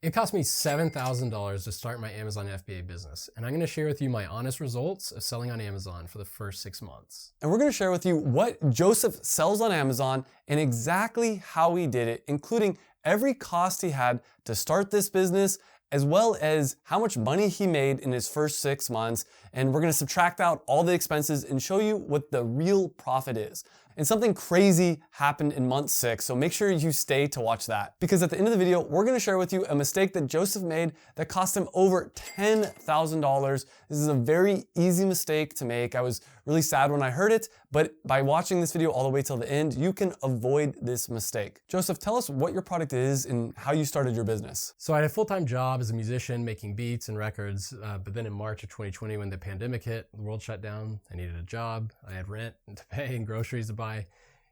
It cost me $7,000 to start my Amazon FBA business, and I'm going to share with you my honest results of selling on Amazon for the first 6 months. And we're going to share with you what Joseph sells on Amazon and exactly how he did it, including every cost he had to start this business, as well as how much money he made in his first 6 months. And we're going to subtract out all the expenses and show you what the real profit is. And something crazy happened in month 6, so make sure you stay to watch that. Because at the end of the video, we're gonna share with you a mistake that Joseph made that cost him over $10,000. This is a very easy mistake to make. I was really sad when I heard it, but by watching this video all the way till the end, you can avoid this mistake. Joseph, tell us what your product is and how you started your business. So I had a full-time job as a musician making beats and records, but then in March of 2020 when the pandemic hit, the world shut down, I needed a job, I had rent to pay and groceries to buy,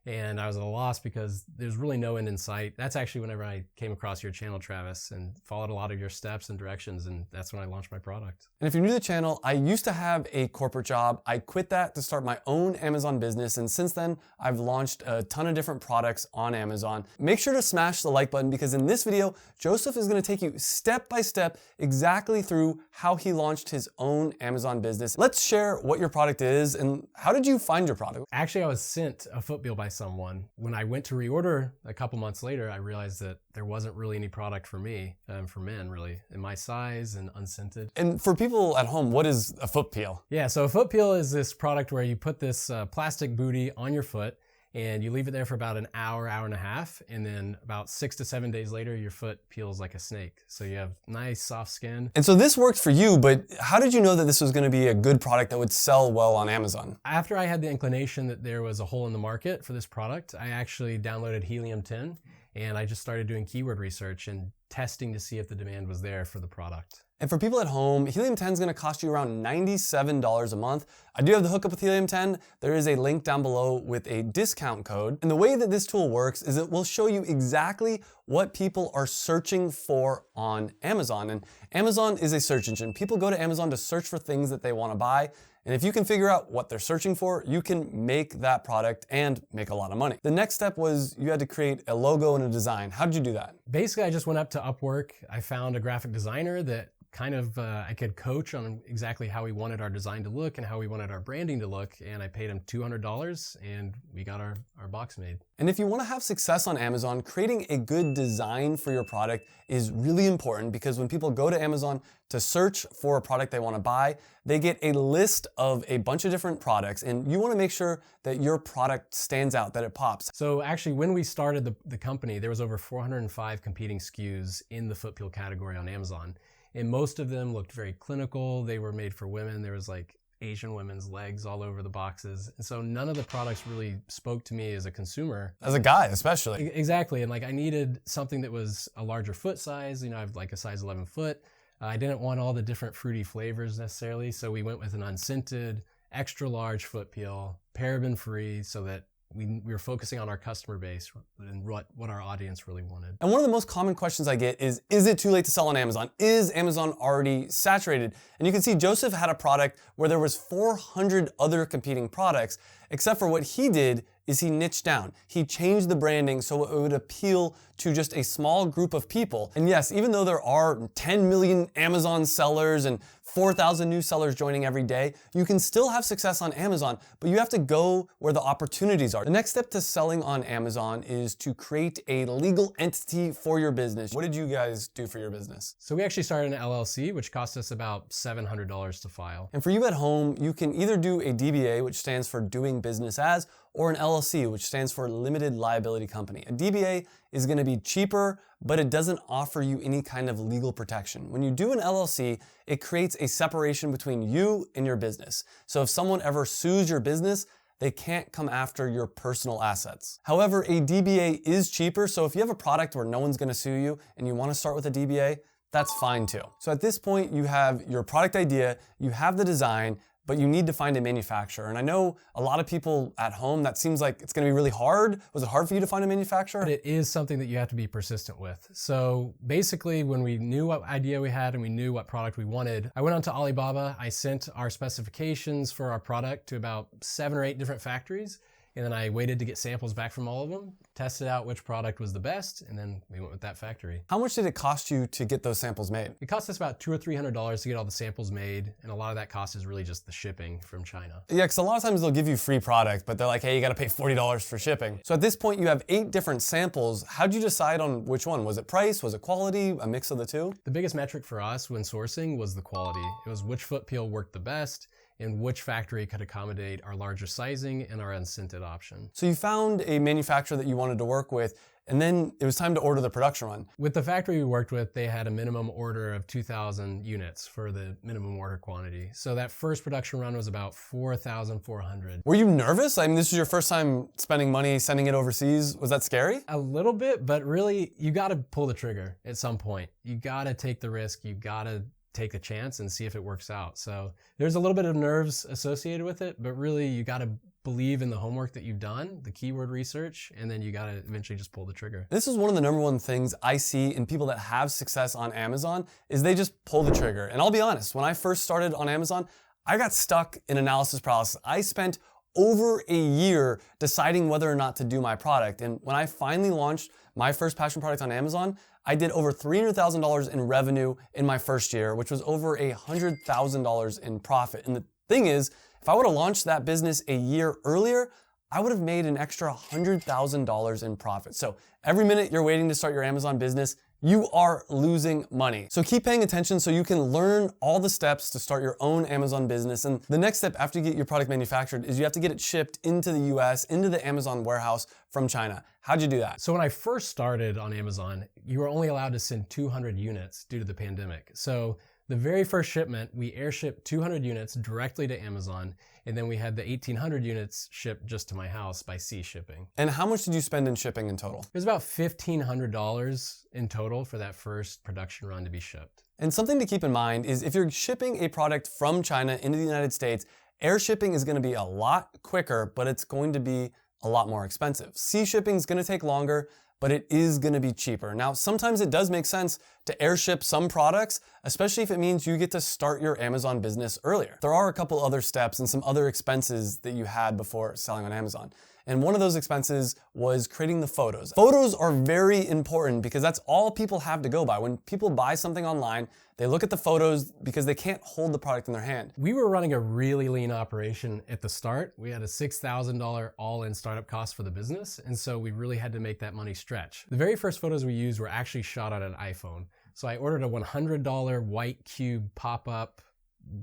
and I was at a loss because there's really no end in sight. That's actually whenever I came across your channel, Travis, and followed a lot of your steps and directions, and that's when I launched my product. And if you're new to the channel, I used to have a corporate job. I quit that to start my own Amazon business, and since then, I've launched a ton of different products on Amazon. Make sure to smash the like button because in this video, Joseph is gonna take you step by step exactly through how he launched his own Amazon business. Let's share what your product is and how did you find your product? Actually, I was sent a foot bill by someone. When I went to reorder a couple months later, I realized that there wasn't really any product for me, for men really, in my size and unscented. And for people at home, what is a foot peel? Yeah, so a foot peel is this product where you put this plastic booty on your foot and you leave it there for about an hour, hour and a half, and then about 6 to 7 days later, your foot peels like a snake. So you have nice, soft skin. And so this worked for you, but how did you know that this was gonna be a good product that would sell well on Amazon? After I had the inclination that there was a hole in the market for this product, I actually downloaded Helium-10, and I just started doing keyword research and testing to see if the demand was there for the product. And for people at home, Helium-10 is gonna cost you around $97 a month. I do have the hookup with Helium-10. There is a link down below with a discount code. And the way that this tool works is it will show you exactly what people are searching for on Amazon. And Amazon is a search engine. People go to Amazon to search for things that they wanna buy. And if you can figure out what they're searching for, you can make that product and make a lot of money. The next step was you had to create a logo and a design. How did you do that? Basically, I just went up to Upwork. I found a graphic designer that kind of I could coach on exactly how we wanted our design to look and how we wanted our branding to look, and I paid him $200 and we got our box made. And if you want to have success on Amazon, creating a good design for your product is really important because when people go to Amazon to search for a product they want to buy, they get a list of a bunch of different products, and you want to make sure that your product stands out, that it pops. So actually, when we started the company, there was over 405 competing SKUs in the foot peel category on Amazon. And most of them looked very clinical. They were made for women. There was like Asian women's legs all over the boxes. And so none of the products really spoke to me as a consumer. As a guy, especially. Exactly. And like I needed something that was a larger foot size. You know, I have like a size 11 foot. I didn't want all the different fruity flavors necessarily. So we went with an unscented, extra large foot peel, paraben free, so that we were focusing on our customer base and what our audience really wanted. And one of the most common questions I get is it too late to sell on Amazon? Is Amazon already saturated? And you can see Joseph had a product where there was 400 other competing products, except for what he did is he niched down. He changed the branding so it would appeal to just a small group of people. And yes, even though there are 10 million Amazon sellers and 4,000 new sellers joining every day, you can still have success on Amazon, but you have to go where the opportunities are. The next step to selling on Amazon is to create a legal entity for your business. What did you guys do for your business? So we actually started an LLC, which cost us about $700 to file. And for you at home, you can either do a DBA, which stands for doing business as, or an LLC, which stands for limited liability company. A DBA is gonna be cheaper, but it doesn't offer you any kind of legal protection. When you do an LLC, it creates a separation between you and your business. So if someone ever sues your business, they can't come after your personal assets. However, a DBA is cheaper, so if you have a product where no one's gonna sue you and you wanna start with a DBA, that's fine too. So at this point, you have your product idea, you have the design, but you need to find a manufacturer. And I know a lot of people at home, that seems like it's gonna be really hard. Was it hard for you to find a manufacturer? But it is something that you have to be persistent with. So basically, when we knew what idea we had and we knew what product we wanted, I went on to Alibaba, I sent our specifications for our product to about 7 or 8 different factories, And then I waited to get samples back from all of them, tested out which product was the best, and then we went with that factory. How much did it cost you to get those samples made? It cost us about $200 or $300 to get all the samples made, and a lot of that cost is really just the shipping from China. Yeah, because a lot of times they'll give you free product, but they're like, hey, you gotta pay $40 for shipping. So at this point, you have 8 different samples. How'd you decide on which one? Was it price? Was it quality? A mix of the two? The biggest metric for us when sourcing was the quality. It was which foot peel worked the best, and which factory could accommodate our larger sizing and our unscented option. So you found a manufacturer that you wanted to work with, and then it was time to order the production run. With the factory we worked with, they had a minimum order of 2,000 units for the minimum order quantity. So that first production run was about 4,400. Were you nervous? I mean, this is your first time spending money, sending it overseas. Was that scary? A little bit, but really, you gotta pull the trigger at some point. You gotta take the risk, you gotta take a chance and see if it works out. So there's a little bit of nerves associated with it, but really you got to believe in the homework that you've done, the keyword research, and then you got to eventually just pull the trigger. This is one of the #1 things I see in people that have success on Amazon is they just pull the trigger. And I'll be honest, when I first started on Amazon, I got stuck in analysis paralysis. I spent over a year deciding whether or not to do my product. And when I finally launched my first passion product on Amazon, I did over $300,000 in revenue in my first year, which was over $100,000 in profit. And the thing is, if I would have launched that business a year earlier, I would have made an extra $100,000 in profit. So every minute you're waiting to start your Amazon business, you are losing money. So keep paying attention so you can learn all the steps to start your own Amazon business. And the next step after you get your product manufactured is you have to get it shipped into the US, into the Amazon warehouse from China. How'd you do that? So when I first started on Amazon, you were only allowed to send 200 units due to the pandemic. So the very first shipment, we airshipped 200 units directly to Amazon, and then we had the 1,800 units shipped just to my house by sea shipping. And how much did you spend in shipping in total? It was about $1,500 in total for that first production run to be shipped. And something to keep in mind is if you're shipping a product from China into the United States, air shipping is going to be a lot quicker, but it's going to be a lot more expensive. Sea shipping is going to take longer, but it is going to be cheaper. Now, sometimes it does make sense to airship some products, especially if it means you get to start your Amazon business earlier. There are a couple other steps and some other expenses that you had before selling on Amazon. And one of those expenses was creating the photos. Photos are very important because that's all people have to go by. When people buy something online, they look at the photos because they can't hold the product in their hand. We were running a really lean operation at the start. We had a $6,000 all-in startup cost for the business, and so we really had to make that money stretch. The very first photos we used were actually shot on an iPhone. So I ordered a $100 white cube pop-up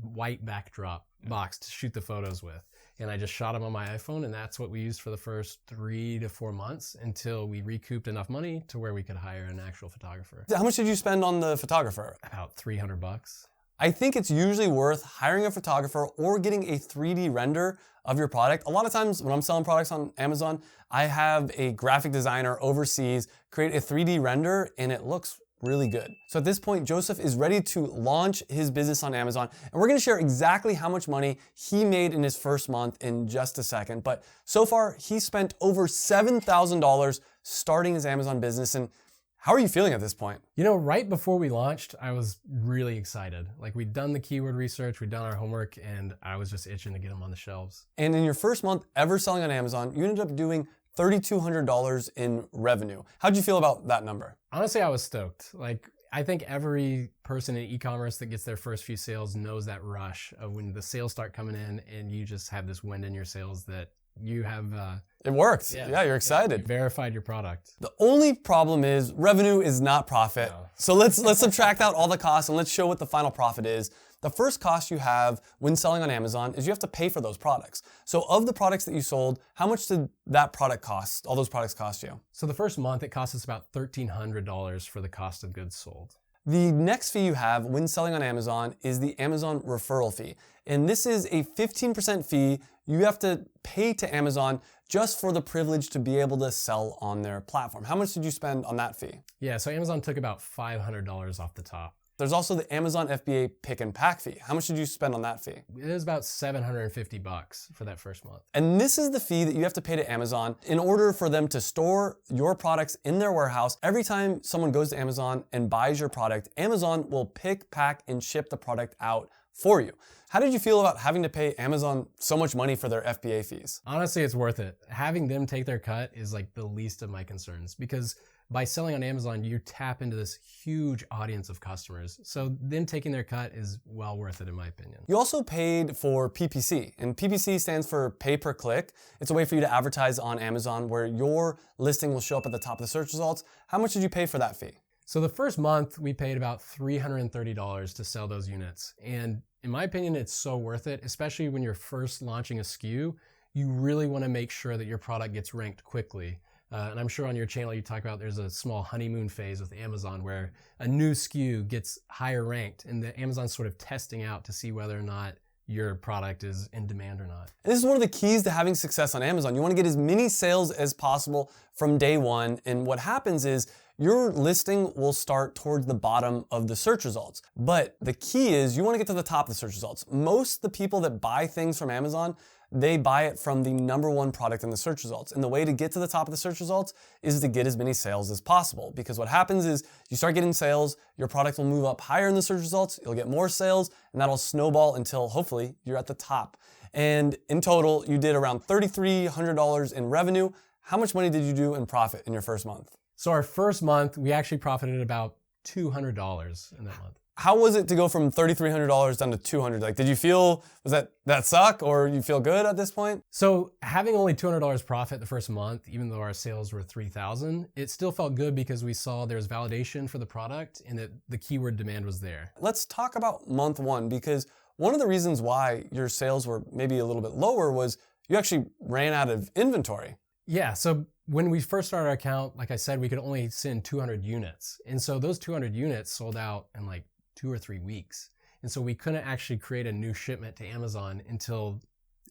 white backdrop box to shoot the photos with. And I just shot them on my iPhone, and that's what we used for the first 3 to 4 months until we recouped enough money to where we could hire an actual photographer. How much did you spend on the photographer? About $300. I think it's usually worth hiring a photographer or getting a 3D render of your product. A lot of times when I'm selling products on Amazon, I have a graphic designer overseas create a 3D render, and it looks really good. So at this point, Joseph is ready to launch his business on Amazon, and we're gonna share exactly how much money he made in his first month in just a second. But so far, he spent over $7,000 starting his Amazon business. And how are you feeling at this point? You know, right before we launched, I was really excited. Like, we'd done the keyword research, we'd done our homework, and I was just itching to get them on the shelves. And in your first month ever selling on Amazon, you ended up doing $3,200 in revenue. How'd you feel about that number? Honestly, I was stoked. Like, I think every person in e-commerce that gets their first few sales knows that rush of when the sales start coming in and you just have this wind in your sails that you have... It worked. Yeah, you're excited. You verified your product. The only problem is revenue is not profit. No. So let's subtract out all the costs and let's show what the final profit is. The first cost you have when selling on Amazon is you have to pay for those products. So of the products that you sold, how much did that product cost, all those products cost you? So the first month, it cost us about $1,300 for the cost of goods sold. The next fee you have when selling on Amazon is the Amazon referral fee. And this is a 15% fee you have to pay to Amazon just for the privilege to be able to sell on their platform. How much did you spend on that fee? Yeah, so Amazon took about $500 off the top. There's also the Amazon FBA pick and pack fee. How much did you spend on that fee? It was about $750 for that first month. And this is the fee that you have to pay to Amazon in order for them to store your products in their warehouse. Every time someone goes to Amazon and buys your product, Amazon will pick, pack, and ship the product out for you. How did you feel about having to pay Amazon so much money for their FBA fees? Honestly, it's worth it. Having them take their cut is like the least of my concerns, because by selling on Amazon, you tap into this huge audience of customers. So them taking their cut is well worth it, in my opinion. You also paid for PPC, and PPC stands for pay per click. It's a way for you to advertise on Amazon where your listing will show up at the top of the search results. How much did you pay for that fee? So the first month we paid about $330 to sell those units. And in my opinion, it's so worth it, especially when you're first launching a SKU. You really want to make sure that your product gets ranked quickly. And I'm sure on your channel you talk about there's a small honeymoon phase with Amazon where a new SKU gets higher ranked and the Amazon's sort of testing out to see whether or not your product is in demand or not. This is one of the keys to having success on Amazon. You want to get as many sales as possible from day one. And what happens is your listing will start towards the bottom of the search results. But the key is you want to get to the top of the search results. Most of the people that buy things from Amazon, they buy it from the #1 product in the search results. And the way to get to the top of the search results is to get as many sales as possible. Because what happens is you start getting sales, your product will move up higher in the search results, you'll get more sales, and that'll snowball until hopefully you're at the top. And in total, you did around $3,300 in revenue. How much money did you do in profit in your first month? So our first month, we actually profited about $200 in that month. How was it to go from $3,300 down to $200? Like, did you feel, was that suck, or you feel good at this point? So having only $200 profit the first month, even though our sales were $3,000, it still felt good because we saw there was validation for the product and that the keyword demand was there. Let's talk about month one, because one of the reasons why your sales were maybe a little bit lower was you actually ran out of inventory. Yeah, so when we first started our account, like I said, we could only send 200 units. And so those 200 units sold out in like 2 or 3 weeks. And so we couldn't actually create a new shipment to Amazon until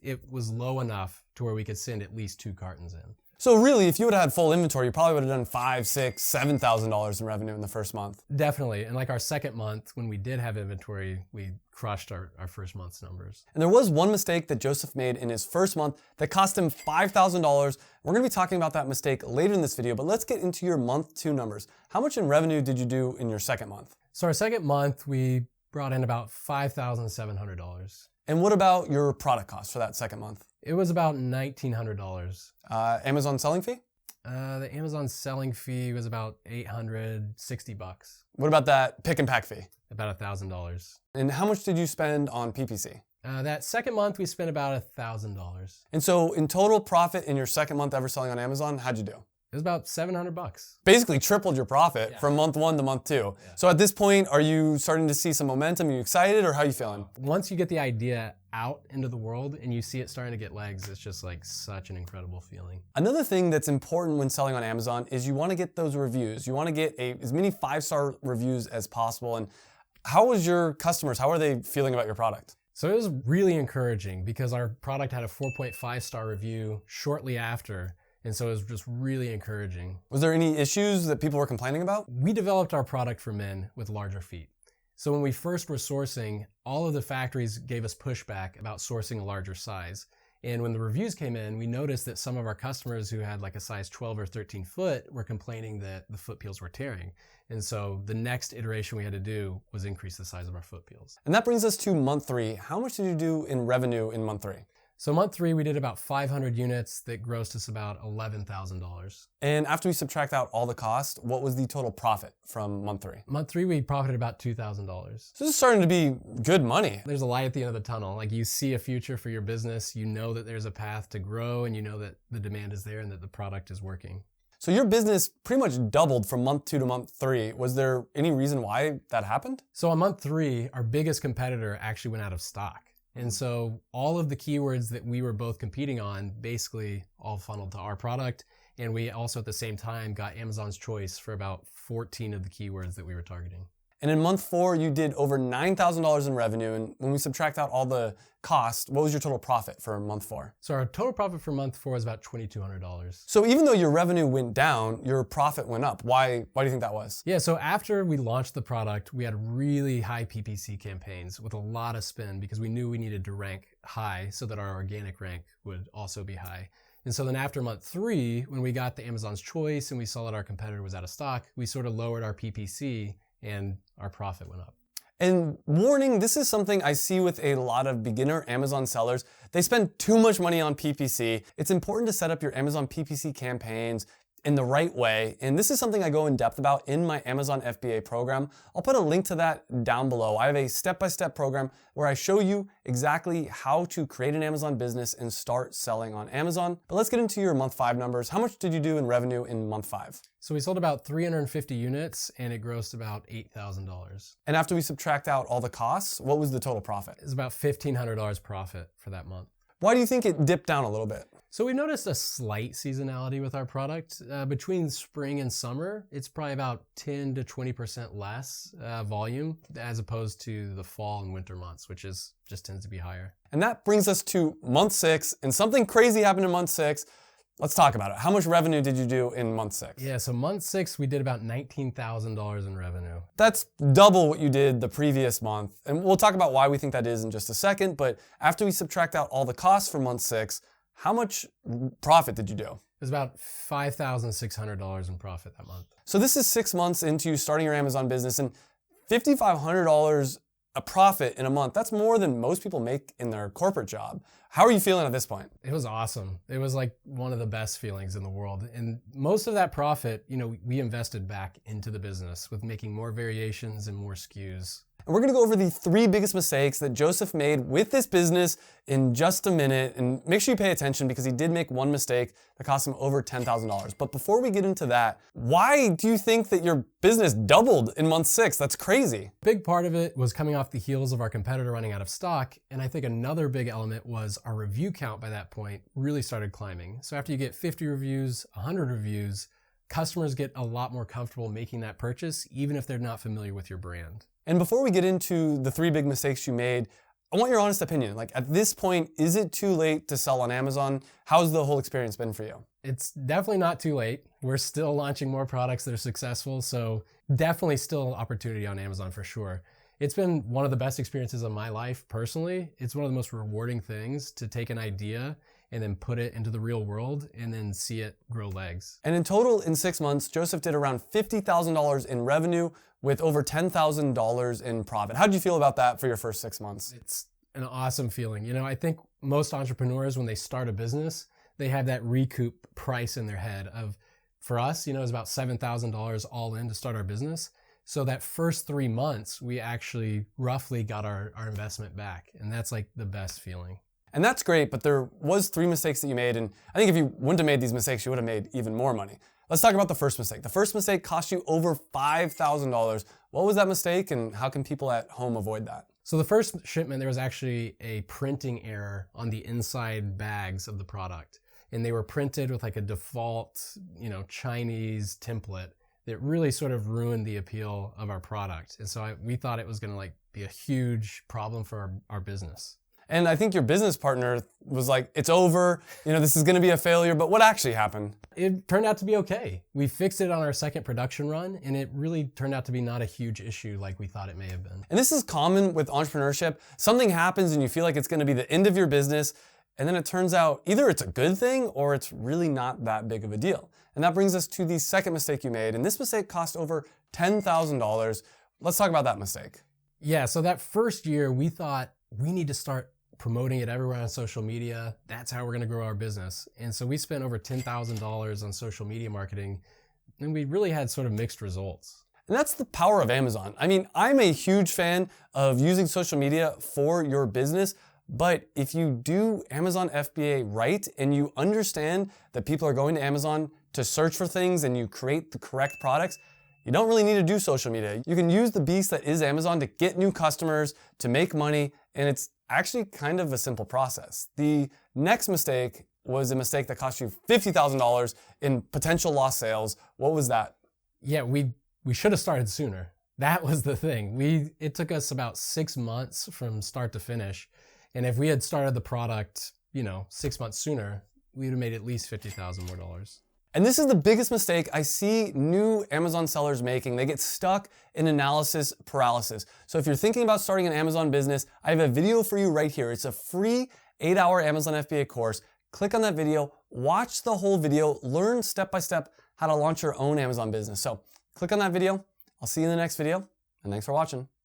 it was low enough to where we could send at least 2 cartons in. So really, if you would have had full inventory, you probably would have done $5,000, $6,000, $7,000 in revenue in the first month. Definitely. And like our second month, when we did have inventory, we crushed our first month's numbers. And there was one mistake that Joseph made in his first month that cost him $5,000. We're gonna be talking about that mistake later in this video, but let's get into your month 2 numbers. How much in revenue did you do in your second month? So our second month, we brought in about $5,700. And what about your product cost for that second month? It was about $1,900. Amazon selling fee? The Amazon selling fee was about $860. What about that pick and pack fee? About $1,000. And how much did you spend on PPC? That second month, we spent about $1,000. And so in total profit in your second month ever selling on Amazon, how'd you do? It was about $700. Basically tripled your profit from month 1 to month 2. Yeah. So at this point, are you starting to see some momentum? Are you excited, or how are you feeling? Once you get the idea out into the world and you see it starting to get legs, it's just like such an incredible feeling. Another thing that's important when selling on Amazon is you want to get those reviews. You want to get as many 5-star reviews as possible. And how was your customers? How are they feeling about your product? So it was really encouraging because our product had a 4.5-star review shortly after. And so it was just really encouraging. Was there any issues that people were complaining about? We developed our product for men with larger feet. So when we first were sourcing, all of the factories gave us pushback about sourcing a larger size. And when the reviews came in, we noticed that some of our customers who had like a size 12 or 13 foot were complaining that the foot peels were tearing. And so the next iteration we had to do was increase the size of our foot peels. And that brings us to month 3. How much did you do in revenue in month 3? So month 3, we did about 500 units that grossed us about $11,000. And after we subtract out all the cost, what was the total profit from month 3? Month 3, we profited about $2,000. So this is starting to be good money. There's a light at the end of the tunnel. Like you see a future for your business, you know that there's a path to grow, and you know that the demand is there and that the product is working. So your business pretty much doubled from month 2 to month 3. Was there any reason why that happened? So on month 3, our biggest competitor actually went out of stock. And so all of the keywords that we were both competing on basically all funneled to our product. And we also at the same time got Amazon's choice for about 14 of the keywords that we were targeting. And in month 4, you did over $9,000 in revenue. And when we subtract out all the cost, what was your total profit for month 4? So our total profit for month 4 is about $2,200. So even though your revenue went down, your profit went up. Why do you think that was? Yeah, so after we launched the product, we had really high PPC campaigns with a lot of spend because we knew we needed to rank high so that our organic rank would also be high. And so then after month 3, when we got the Amazon's Choice and we saw that our competitor was out of stock, we sort of lowered our PPC and our profit went up. And warning, this is something I see with a lot of beginner Amazon sellers. They spend too much money on PPC. It's important to set up your Amazon PPC campaigns in the right way. And this is something I go in depth about in my Amazon FBA program. I'll put a link to that down below. I have a step-by-step program where I show you exactly how to create an Amazon business and start selling on Amazon. But let's get into your month 5 numbers. How much did you do in revenue in month 5? So we sold about 350 units and it grossed about $8,000. And after we subtract out all the costs, what was the total profit? It's about $1,500 profit for that month. Why do you think it dipped down a little bit? So we noticed a slight seasonality with our product. Between spring and summer, it's probably about 10 to 20% less volume as opposed to the fall and winter months, which just tends to be higher. And that brings us to month 6, and something crazy happened in month 6. Let's talk about it. How much revenue did you do in month 6? Yeah, so month 6, we did about $19,000 in revenue. That's double what you did the previous month. And we'll talk about why we think that is in just a second. But after we subtract out all the costs for month 6, how much profit did you do? It was about $5,600 in profit that month. So this is 6 months into you starting your Amazon business, and $5,500 a profit in a month. That's more than most people make in their corporate job. How are you feeling at this point? It was awesome. It was like one of the best feelings in the world. And most of that profit, we invested back into the business with making more variations and more SKUs. And we're gonna go over the 3 biggest mistakes that Joseph made with this business in just a minute. And make sure you pay attention because he did make one mistake that cost him over $10,000. But before we get into that, why do you think that your business doubled in month 6? That's crazy. A big part of it was coming off the heels of our competitor running out of stock. And I think another big element was our review count by that point really started climbing. So after you get 50 reviews, 100 reviews, customers get a lot more comfortable making that purchase, even if they're not familiar with your brand. And before we get into the 3 big mistakes you made, I want your honest opinion. Like at this point, is it too late to sell on Amazon? How's the whole experience been for you? It's definitely not too late. We're still launching more products that are successful, so definitely still opportunity on Amazon for sure. It's been one of the best experiences of my life personally. It's one of the most rewarding things to take an idea and then put it into the real world and then see it grow legs. And in total, in 6 months, Joseph did around $50,000 in revenue with over $10,000 in profit. How did you feel about that for your first 6 months? It's an awesome feeling. I think most entrepreneurs, when they start a business, they have that recoup price in their head of, for us, it's about $7,000 all in to start our business. So that first 3 months, we actually roughly got our investment back. And that's like the best feeling. And that's great, but there was 3 mistakes that you made. And I think if you wouldn't have made these mistakes, you would have made even more money. Let's talk about the first mistake. The first mistake cost you over $5,000. What was that mistake and how can people at home avoid that? So the first shipment, there was actually a printing error on the inside bags of the product. And they were printed with like a default, Chinese template that really sort of ruined the appeal of our product. And so we thought it was gonna be a huge problem for our business. And I think your business partner was like, it's over, this is gonna be a failure, but what actually happened? It turned out to be okay. We fixed it on our second production run, and it really turned out to be not a huge issue like we thought it may have been. And this is common with entrepreneurship. Something happens and you feel like it's gonna be the end of your business, and then it turns out either it's a good thing or it's really not that big of a deal. And that brings us to the second mistake you made, and this mistake cost over $10,000. Let's talk about that mistake. Yeah, so that first year, we thought we need to start promoting it everywhere on social media. That's how we're gonna grow our business. And so we spent over $10,000 on social media marketing, and we really had sort of mixed results. And that's the power of Amazon. I mean, I'm a huge fan of using social media for your business, but if you do Amazon FBA right and you understand that people are going to Amazon to search for things and you create the correct products, you don't really need to do social media. You can use the beast that is Amazon to get new customers, to make money, and it's actually kind of a simple process. The next mistake was a mistake that cost you $50,000 in potential lost sales. What was that? Yeah, we should have started sooner. That was the thing. It took us about 6 months from start to finish. And if we had started the product, 6 months sooner, we would have made at least $50,000 more. And this is the biggest mistake I see new Amazon sellers making. They get stuck in analysis paralysis. So if you're thinking about starting an Amazon business, I have a video for you right here. It's a free 8-hour Amazon FBA course. Click on that video, watch the whole video, learn step by step how to launch your own Amazon business. So click on that video. I'll see you in the next video, and thanks for watching.